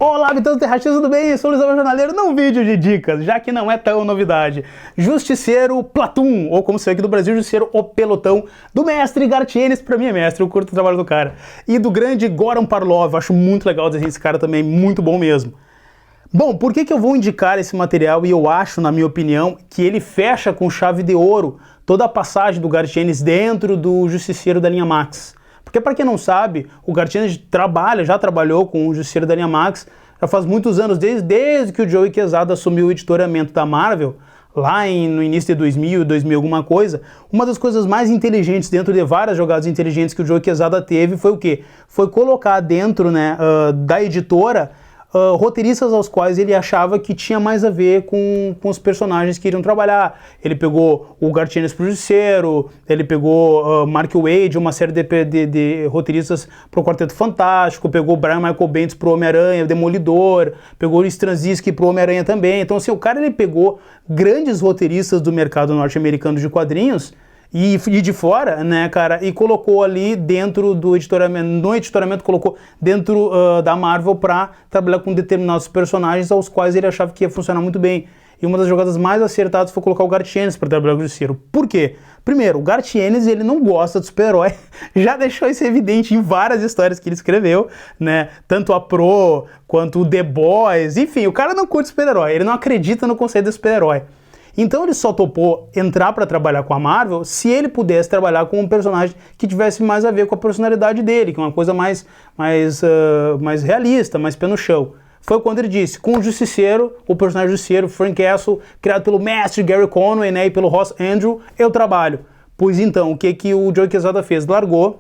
Olá, habitantes terráqueos, tudo bem? Eu sou o Luiz Alves Jornaleiro, num vídeo de dicas, já que não é tão novidade. Justiceiro Platoon, ou como se vê aqui do Brasil, Justiceiro O Pelotão, do mestre Garth Ennis, pra mim é mestre, eu curto o trabalho do cara. E do grande Goran Parlov, acho muito legal o desenho desse cara também, muito bom mesmo. Bom, por que eu vou indicar esse material e eu acho, na minha opinião, que ele fecha com chave de ouro toda a passagem do Garth Ennis dentro do Justiceiro da linha Max? Porque, para quem não sabe, o Garth Ennis já trabalhou com o Justiceiro da linha Max já faz muitos anos, desde que o Joe Quesada assumiu o editoramento da Marvel, lá no início de 2000 alguma coisa. Uma das coisas mais inteligentes dentro de várias jogadas inteligentes que o Joe Quesada teve foi o quê? Foi colocar dentro, né, da editora roteiristas aos quais ele achava que tinha mais a ver com os personagens que iriam trabalhar. Ele pegou o Garth Ennis pro Justiceiro, ele pegou Mark Waid, uma série de roteiristas pro Quarteto Fantástico, pegou Brian Michael Bendis pro Homem-Aranha, Demolidor, pegou o Straczynski pro Homem-Aranha também. Então, assim, o cara ele pegou grandes roteiristas do mercado norte-americano de quadrinhos e de fora, né, cara, e colocou ali dentro do editoramento, no editoramento colocou dentro da Marvel para trabalhar com determinados personagens aos quais ele achava que ia funcionar muito bem. E uma das jogadas mais acertadas foi colocar o Garth Ennis para trabalhar com o Justiceiro. Por quê? Primeiro, o Garth Ennis, ele não gosta do super-herói, já deixou isso evidente em várias histórias que ele escreveu, né, tanto a Pro, quanto o The Boys, enfim, o cara não curte super-herói, ele não acredita no conceito do super-herói. Então ele só topou entrar para trabalhar com a Marvel se ele pudesse trabalhar com um personagem que tivesse mais a ver com a personalidade dele, que é uma coisa mais realista, mais pé no chão. Foi quando ele disse, com o Justiceiro, o personagem Justiceiro, Frank Castle, criado pelo mestre Gary Conway, né, e pelo Ross Andru, eu trabalho. Pois então, o que o Joe Quesada fez? Largou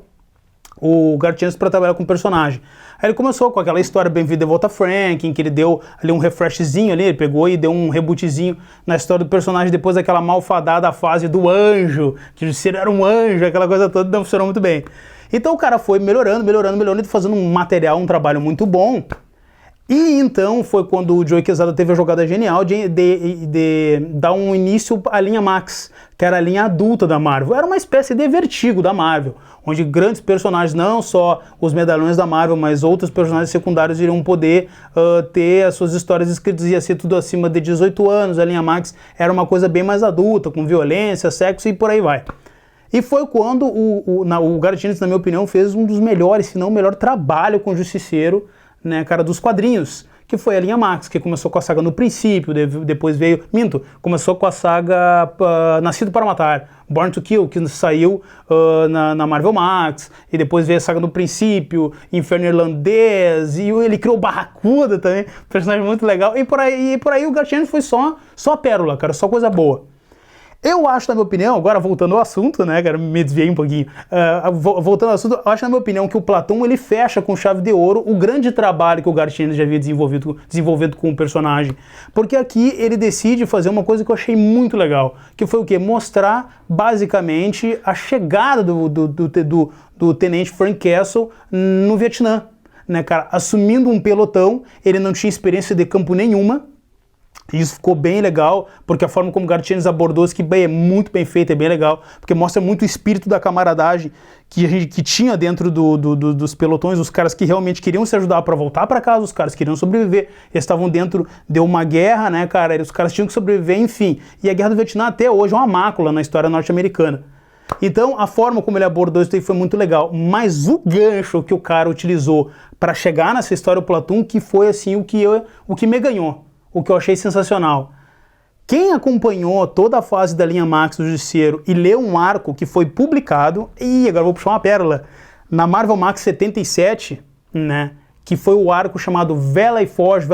o Garth Ennis para trabalhar com o personagem. Aí ele começou com aquela história Bem-vindo de Volta Frank, em que ele deu ali um refreshzinho ali, ele pegou e deu um rebootzinho na história do personagem depois daquela malfadada fase do anjo, que o Justiceiro era um anjo, aquela coisa toda, não funcionou muito bem. Então o cara foi melhorando, fazendo um material, um trabalho muito bom. E então foi quando o Joe Quesada teve a jogada genial de dar um início à linha Max, que era a linha adulta da Marvel. Era uma espécie de Vertigo da Marvel, onde grandes personagens, não só os medalhões da Marvel, mas outros personagens secundários iriam poder ter as suas histórias escritas, ia ser tudo acima de 18 anos. A linha Max era uma coisa bem mais adulta, com violência, sexo e por aí vai. E foi quando o Garth Ennis, na minha opinião, fez um dos melhores, se não o melhor trabalho com o Justiceiro, né, cara, dos quadrinhos, que foi a linha Max, que começou com a saga No Princípio, depois veio, começou com a saga Nascido para Matar, Born to Kill, que saiu na Marvel Max, e depois veio a saga No Princípio, Inferno Irlandês, e ele criou Barracuda também, personagem muito legal, e por aí o Garth Ennis foi só pérola, cara, só coisa boa. Eu acho, na minha opinião, agora voltando ao assunto, né, cara, me desviei um pouquinho, voltando ao assunto, eu acho, na minha opinião, que o Platoon, ele fecha com chave de ouro o grande trabalho que o Garth Ennis já havia desenvolvido com o personagem, porque aqui ele decide fazer uma coisa que eu achei muito legal, que foi o quê? Mostrar, basicamente, a chegada do tenente Frank Castle no Vietnã, né, cara, assumindo um pelotão, ele não tinha experiência de campo nenhuma. Isso ficou bem legal, porque a forma como o Garth Ennis abordou isso, que é muito bem feito, é bem legal, porque mostra muito o espírito da camaradagem que tinha dentro dos pelotões, os caras que realmente queriam se ajudar para voltar para casa, os caras que queriam sobreviver, eles estavam dentro de uma guerra, né, cara, os caras tinham que sobreviver, enfim, e a Guerra do Vietnã até hoje é uma mácula na história norte-americana. Então, a forma como ele abordou isso aí foi muito legal, mas o gancho que o cara utilizou para chegar nessa história do Platoon, que foi assim o que me ganhou. O que eu achei sensacional. Quem acompanhou toda a fase da linha Max do Justiceiro e leu um arco que foi publicado, e agora vou puxar uma pérola, na Marvel Max 77, né, que foi o arco chamado Valley Forge,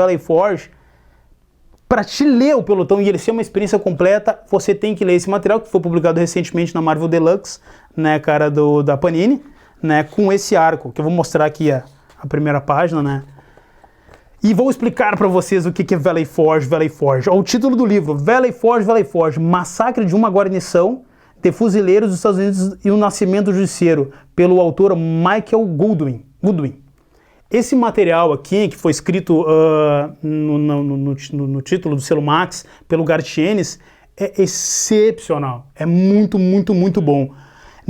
para te ler o pelotão e ele ser uma experiência completa, você tem que ler esse material, que foi publicado recentemente na Marvel Deluxe, né, cara, da Panini, né, com esse arco, que eu vou mostrar aqui a primeira página, né. E vou explicar para vocês o que é Valley Forge. O título do livro, Valley Forge, Massacre de uma Guarnição de Fuzileiros dos Estados Unidos e o Nascimento do Justiceiro, pelo autor Michael Goodwin. Esse material aqui, que foi escrito no título do selo Max, pelo Garth Ennis, é excepcional. É muito bom.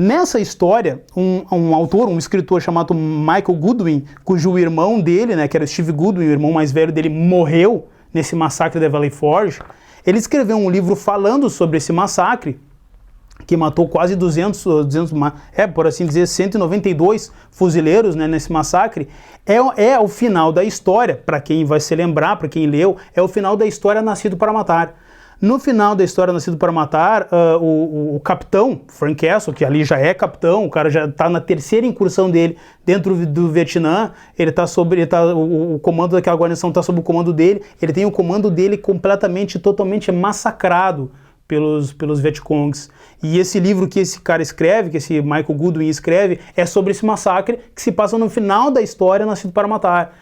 Nessa história, um autor, um escritor chamado Michael Goodwin, cujo irmão dele, né, que era Steve Goodwin, o irmão mais velho dele, morreu nesse massacre da Valley Forge, ele escreveu um livro falando sobre esse massacre, que matou quase 200 por assim dizer, 192 fuzileiros, né, nesse massacre. É o final da história, para quem vai se lembrar, para quem leu, é o final da história Nascido para Matar. No final da história Nascido para Matar, o capitão, Frank Castle, que ali já é capitão, o cara já está na terceira incursão dele dentro do Vietnã, o comando daquela guarnição está sob o comando dele, ele tem o comando dele totalmente massacrado pelos Vietcongs. E esse livro que esse cara escreve, que esse Michael Goodwin escreve, é sobre esse massacre que se passa no final da história Nascido para Matar.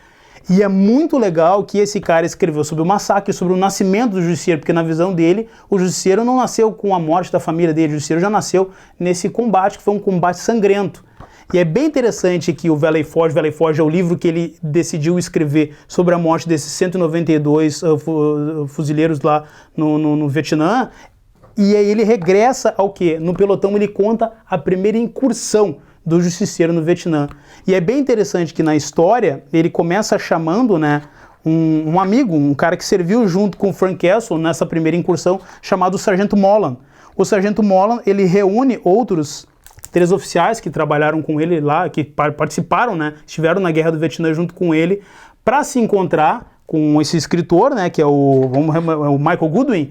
E é muito legal que esse cara escreveu sobre o massacre, sobre o nascimento do Justiceiro, porque na visão dele, o Justiceiro não nasceu com a morte da família dele, o Justiceiro já nasceu nesse combate, que foi um combate sangrento. E é bem interessante que o Valley Forge é o livro que ele decidiu escrever sobre a morte desses 192 fuzileiros lá no Vietnã. E aí ele regressa ao quê? No pelotão ele conta a primeira incursão do Justiceiro no Vietnã. E é bem interessante que na história ele começa chamando, né, um amigo, um cara que serviu junto com o Frank Castle nessa primeira incursão, chamado Sargento Molan. O Sargento Molan, ele reúne outros 3 oficiais que trabalharam com ele lá, que participaram, né, estiveram na Guerra do Vietnã junto com ele, para se encontrar com esse escritor, né, que é o Michael Goodwin,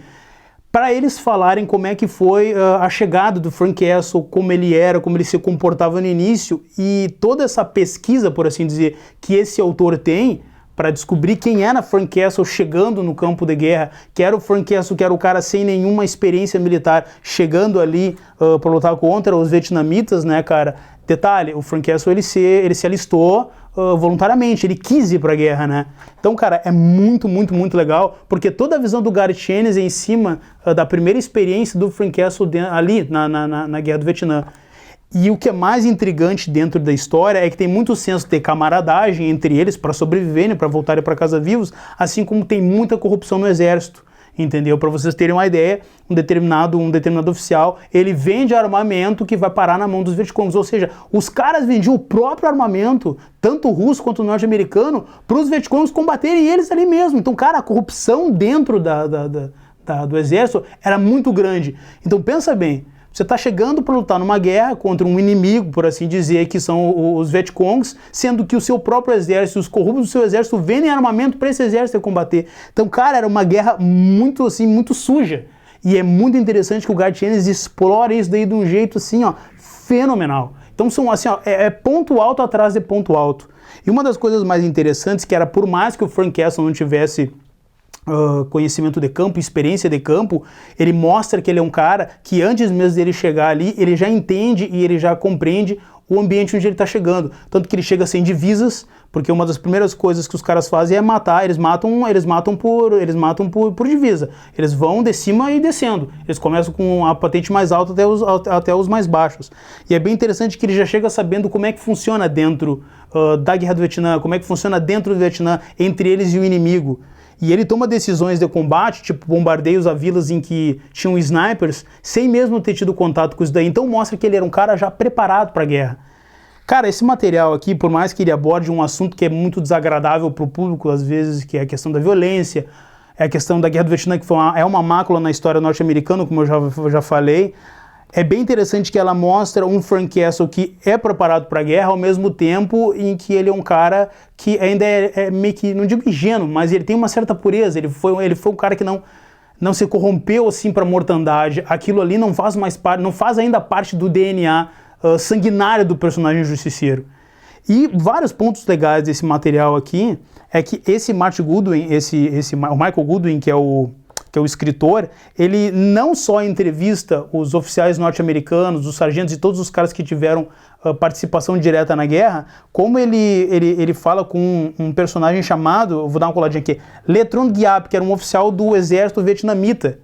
para eles falarem como é que foi a chegada do Frank Castle, como ele era, como ele se comportava no início, e toda essa pesquisa, por assim dizer, que esse autor tem para descobrir quem era Frank Castle chegando no campo de guerra, que era o Frank Castle, que era o cara sem nenhuma experiência militar, chegando ali para lutar contra os vietnamitas, né, cara? Detalhe, o Frank Castle ele se alistou voluntariamente, ele quis ir para a guerra, né? Então, cara, é muito legal, porque toda a visão do Gareth Ennis é em cima da primeira experiência do Frank Castle ali na Guerra do Vietnã. E o que é mais intrigante dentro da história é que tem muito senso de camaradagem entre eles para sobreviverem, para voltarem para casa vivos, assim como tem muita corrupção no exército. Entendeu? Para vocês terem uma ideia, um determinado oficial, ele vende armamento que vai parar na mão dos Vietcongs, ou seja, os caras vendiam o próprio armamento, tanto russo quanto norte-americano, para os Vietcongs combaterem eles ali mesmo. Então, cara, a corrupção dentro do exército era muito grande. Então, pensa bem, você está chegando para lutar numa guerra contra um inimigo, por assim dizer, que são os Vietcongs, sendo que o seu próprio exército, os corruptos do seu exército, vendem armamento para esse exército combater. Então, cara, era uma guerra muito suja. E é muito interessante que o Gareth Ennis explora isso daí de um jeito, assim, ó, fenomenal. Então, são assim, ó, é ponto alto atrás de ponto alto. E uma das coisas mais interessantes, que era por mais que o Frank Castle não tivesse conhecimento de campo, experiência de campo, ele mostra que ele é um cara que antes mesmo dele chegar ali, ele já entende e ele já compreende o ambiente onde ele está chegando. Tanto que ele chega sem divisas, porque uma das primeiras coisas que os caras fazem é matar, eles matam por divisa. Eles vão de cima e descendo. Eles começam com a patente mais alta até os mais baixos. E é bem interessante que ele já chega sabendo como é que funciona dentro da Guerra do Vietnã, como é que funciona dentro do Vietnã, entre eles e o inimigo. E ele toma decisões de combate, tipo bombardeios a vilas em que tinham snipers, sem mesmo ter tido contato com isso daí. Então mostra que ele era um cara já preparado para a guerra. Cara, esse material aqui, por mais que ele aborde um assunto que é muito desagradável para o público, às vezes, que é a questão da violência, é a questão da Guerra do Vietnã, que é uma mácula na história norte-americana, como eu já falei, é bem interessante que ela mostra um Frank Castle que é preparado para a guerra, ao mesmo tempo em que ele é um cara que ainda é meio que, não digo ingênuo, mas ele tem uma certa pureza, ele foi um cara que não se corrompeu assim para a mortandade. Aquilo ali não faz ainda parte do DNA sanguinário do personagem Justiceiro. E vários pontos legais desse material aqui é que esse Martin Goodwin, o Michael Goodwin, que é o escritor, ele não só entrevista os oficiais norte-americanos, os sargentos e todos os caras que tiveram participação direta na guerra, como ele fala com um personagem chamado, vou dar uma coladinha aqui, Le Tron Giap, que era um oficial do exército vietnamita.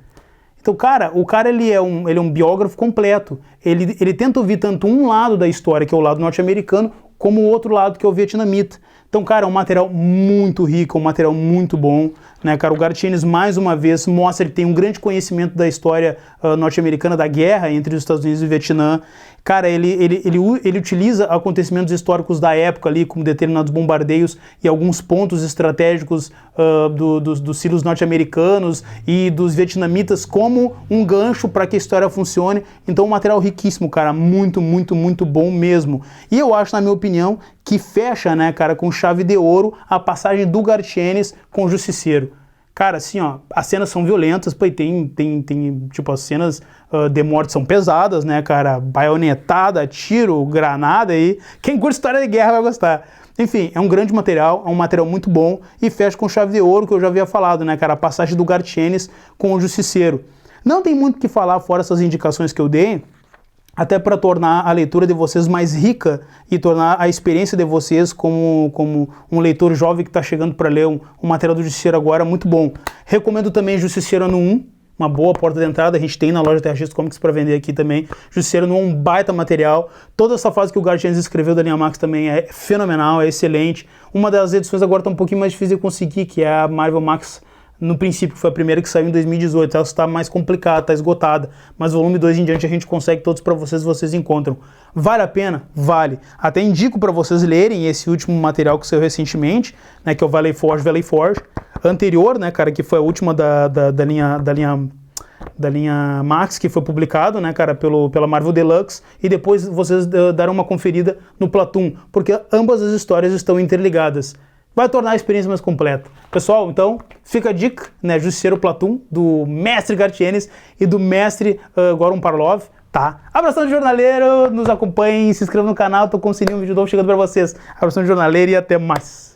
Então, cara, ele é um biógrafo completo. Ele tenta ouvir tanto um lado da história, que é o lado norte-americano, como o outro lado, que é o vietnamita. Então, cara, é um material muito rico, um material muito bom, né, cara? O Garth Ennis, mais uma vez, mostra que tem um grande conhecimento da história norte-americana, da guerra entre os Estados Unidos e o Vietnã. Cara, ele utiliza acontecimentos históricos da época ali, como determinados bombardeios e alguns pontos estratégicos dos silos norte-americanos e dos vietnamitas como um gancho para que a história funcione. Então, um material riquíssimo, cara, muito, muito, muito bom mesmo. E eu acho, na minha opinião, que fecha, né, cara, com chave de ouro a passagem do Garth Ennis com o Justiceiro. Cara, assim, ó, as cenas são violentas, pô, tipo, as cenas de morte são pesadas, né, cara, baionetada, tiro, granada aí, quem curte história de guerra vai gostar. Enfim, é um grande material, é um material muito bom e fecha com chave de ouro, que eu já havia falado, né, cara, a passagem do Garth Ennis com o Justiceiro. Não tem muito o que falar fora essas indicações que eu dei, até para tornar a leitura de vocês mais rica e tornar a experiência de vocês como um leitor jovem que está chegando para ler um material do Justiceiro agora muito bom. Recomendo também Justiceiro Ano 1, uma boa porta de entrada, a gente tem na loja TRX Comics para vender aqui também. Justiceiro Ano 1, um baita material. Toda essa fase que o Garth Ennis escreveu da linha Max também é fenomenal, é excelente. Uma das edições agora está um pouquinho mais difícil de conseguir, que é a Marvel Max no princípio, que foi a primeira que saiu em 2018, ela está mais complicada, está esgotada, mas o volume 2 em diante a gente consegue todos para vocês, vocês encontram. Vale a pena? Vale. Até indico para vocês lerem esse último material que saiu recentemente, né, que é o Valley Forge, anterior, né, cara, que foi a última da linha Max, que foi publicado, né, cara, pela Marvel Deluxe, e depois vocês darão uma conferida no Platoon, porque ambas as histórias estão interligadas. Vai tornar a experiência mais completa. Pessoal, então, fica a dica, né, Justiceiro Platoon, do mestre Garth Ennis e do mestre Goran Parlov, tá? Abração de jornaleiro, nos acompanhem, se inscrevam no canal, tô com o sininho, um vídeo novo chegando pra vocês. Abração de jornaleiro e até mais.